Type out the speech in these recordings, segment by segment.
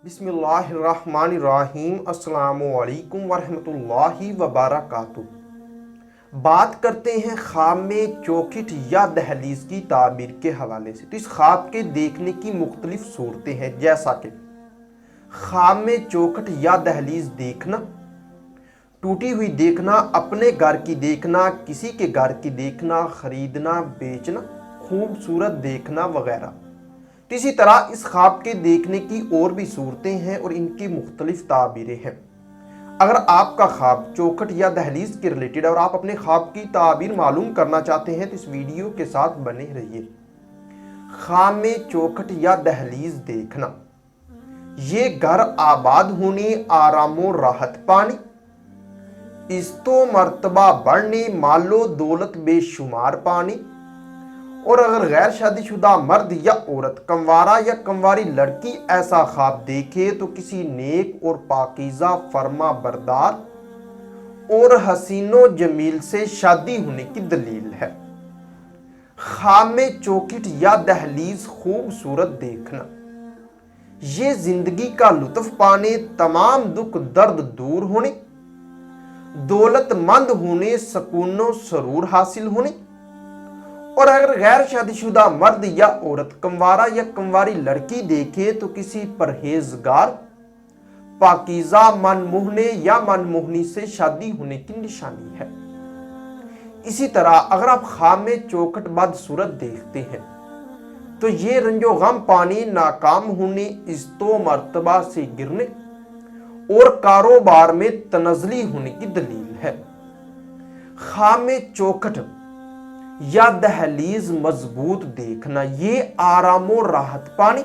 بسم اللہ الرحمن الرحیم السلام علیکم ورحمۃ اللہ وبرکاتہ۔ بات کرتے ہیں خواب میں چوکھٹ یا دہلیز کی تعبیر کے حوالے سے۔ تو اس خواب کے دیکھنے کی مختلف صورتیں ہیں، جیسا کہ خواب میں چوکھٹ یا دہلیز دیکھنا، ٹوٹی ہوئی دیکھنا، اپنے گھر کی دیکھنا، کسی کے گھر کی دیکھنا، خریدنا بیچنا، خوبصورت دیکھنا وغیرہ۔ اسی طرح اس خواب کے دیکھنے کی اور بھی صورتیں ہیں اور ان کی مختلف تعبیریں ہیں۔ اگر آپ کا خواب چوکھٹ یا دہلیز کے ریلیٹڈ ہے اور آپ اپنے خواب کی تعبیر معلوم کرنا چاہتے ہیں تو اس ویڈیو کے ساتھ بنے رہیے۔ خواب میں چوکھٹ یا دہلیز دیکھنا، یہ گھر آباد ہونے، آرام و راحت پانے، عزت و مرتبہ بڑھنے، مال و دولت بے شمار پانے، اور اگر غیر شادی شدہ مرد یا عورت، کنوارا یا کنواری لڑکی ایسا خواب دیکھے تو کسی نیک اور پاکیزہ فرما بردار اور حسین و جمیل سے شادی ہونے کی دلیل ہے۔ خواب میں چوکھٹ یا دہلیز خوبصورت دیکھنا، یہ زندگی کا لطف پانے، تمام دکھ درد دور ہونے، دولت مند ہونے، سکون و سرور حاصل ہونے، اور اگر غیر شادی شدہ مرد یا عورت، کنوارا یا کنواری لڑکی دیکھے تو کسی پرہیزگار، پاکیزہ من موہنے یا من موہنی سے شادی ہونے کی نشانی ہے۔ اسی طرح اگر آپ خواب میں چوکھٹ بدصورت دیکھتے ہیں تو یہ رنج و غم پانے، ناکام ہونے، عزت و مرتبہ سے گرنے اور کاروبار میں تنزلی ہونے کی دلیل ہے۔ خواب میں چوکھٹ یا دہلیز مضبوط دیکھنا، یہ آرام و راحت پانے،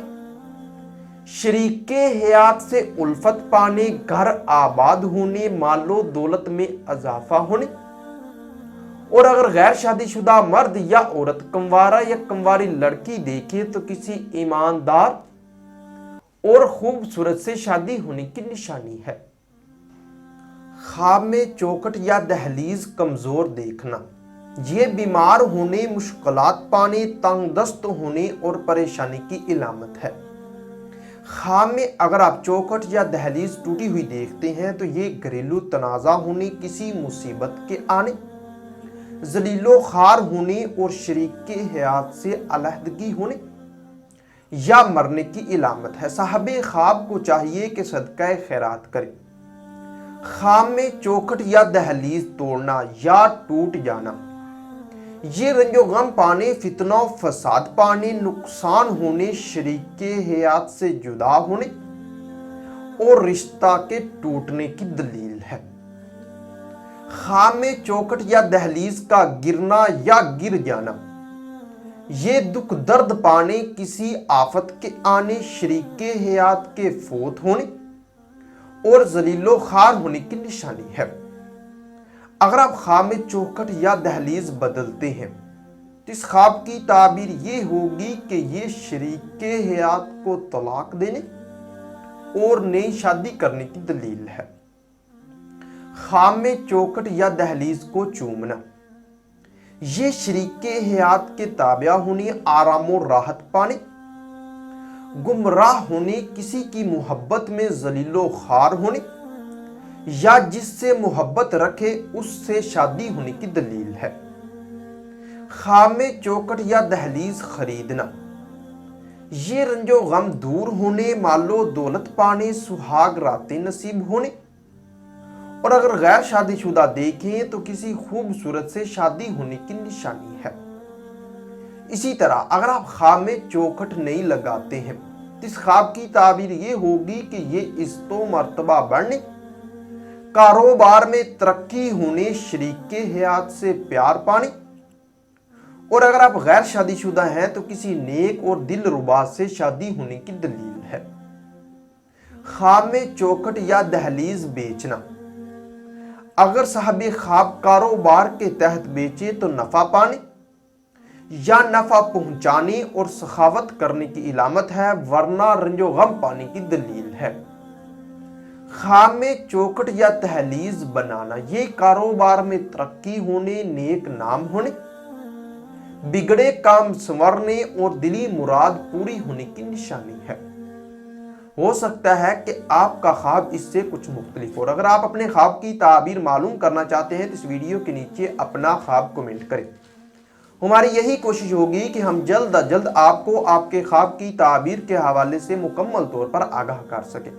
شریک حیات سے الفت پانے، گھر آباد ہونے، مال و دولت میں اضافہ ہونے، اور اگر غیر شادی شدہ مرد یا عورت، کنوارا یا کنواری لڑکی دیکھے تو کسی ایماندار اور خوبصورت سے شادی ہونے کی نشانی ہے۔ خواب میں چوکھٹ یا دہلیز کمزور دیکھنا، یہ بیمار ہونے، مشکلات پانے، تنگ دست ہونے اور پریشانی کی علامت ہے۔ خواب میں اگر آپ چوکھٹ یا دہلیز ٹوٹی ہوئی دیکھتے ہیں تو یہ گھریلو تنازع ہونے، کسی مصیبت کے آنے، ذلیل و خوار ہونے اور شریک حیات سے علیحدگی ہونے یا مرنے کی علامت ہے۔ صاحب خواب کو چاہیے کہ صدقہ خیرات کرے۔ خواب میں چوکھٹ یا دہلیز توڑنا یا ٹوٹ جانا، یہ رنج و غم پانے، فتنہ و فساد پانے، نقصان ہونے، شریک حیات سے جدا ہونے اور رشتہ کے ٹوٹنے کی دلیل ہے۔ خواب میں چوکھٹ یا دہلیز کا گرنا یا گر جانا، یہ دکھ درد پانے، کسی آفت کے آنے، شریک حیات کے فوت ہونے اور ذلیل و خوار ہونے کی نشانی ہے۔ اگر آپ خواب میں چوکھٹ یا دہلیز بدلتے ہیں تو اس خواب کی تعبیر یہ ہوگی کہ یہ شریک حیات کو طلاق دینے اور نئی شادی کرنے کی دلیل ہے۔ خواب میں چوکھٹ یا دہلیز کو چومنا، یہ شریک حیات کے تابع ہونے، آرام و راحت پانے، گمراہ ہونے، کسی کی محبت میں ذلیل و خوار ہونے یا جس سے محبت رکھے اس سے شادی ہونے کی دلیل ہے۔ خواب میں چوکھٹ یا دہلیز خریدنا، یہ رنج و غم دور ہونے، مال و دولت پانے، سہاگ راتیں نصیب ہونے، اور اگر غیر شادی شدہ دیکھیں تو کسی خوبصورت سے شادی ہونے کی نشانی ہے۔ اسی طرح اگر آپ خواب میں چوکھٹ نہیں لگاتے ہیں تو اس خواب کی تعبیر یہ ہوگی کہ یہ عزت و مرتبہ بڑھنے، کاروبار میں ترقی ہونے، شریک حیات سے پیار پانے، اور اگر آپ غیر شادی شدہ ہیں تو کسی نیک اور دل ربا سے شادی ہونے کی دلیل ہے۔ خواب میں چوکھٹ یا دہلیز بیچنا، اگر صاحب خواب کاروبار کے تحت بیچے تو نفع پانے یا نفع پہنچانے اور سخاوت کرنے کی علامت ہے، ورنہ رنج و غم پانے کی دلیل ہے۔ خواب میں چوکھٹ یا دہلیز بنانا، یہ کاروبار میں ترقی ہونے، نیک نام ہونے، بگڑے کام سنورنے اور دلی مراد پوری ہونے کی نشانی ہے۔ ہو سکتا ہے کہ آپ کا خواب اس سے کچھ مختلف ہو۔ اور اگر آپ اپنے خواب کی تعبیر معلوم کرنا چاہتے ہیں تو اس ویڈیو کے نیچے اپنا خواب کمنٹ کریں۔ ہماری یہی کوشش ہوگی کہ ہم جلد از جلد آپ کو آپ کے خواب کی تعبیر کے حوالے سے مکمل طور پر آگاہ کر سکیں۔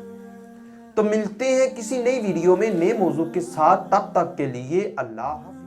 تو ملتے ہیں کسی نئی ویڈیو میں نئے موضوع کے ساتھ، تب تک کے لیے اللہ حافظ۔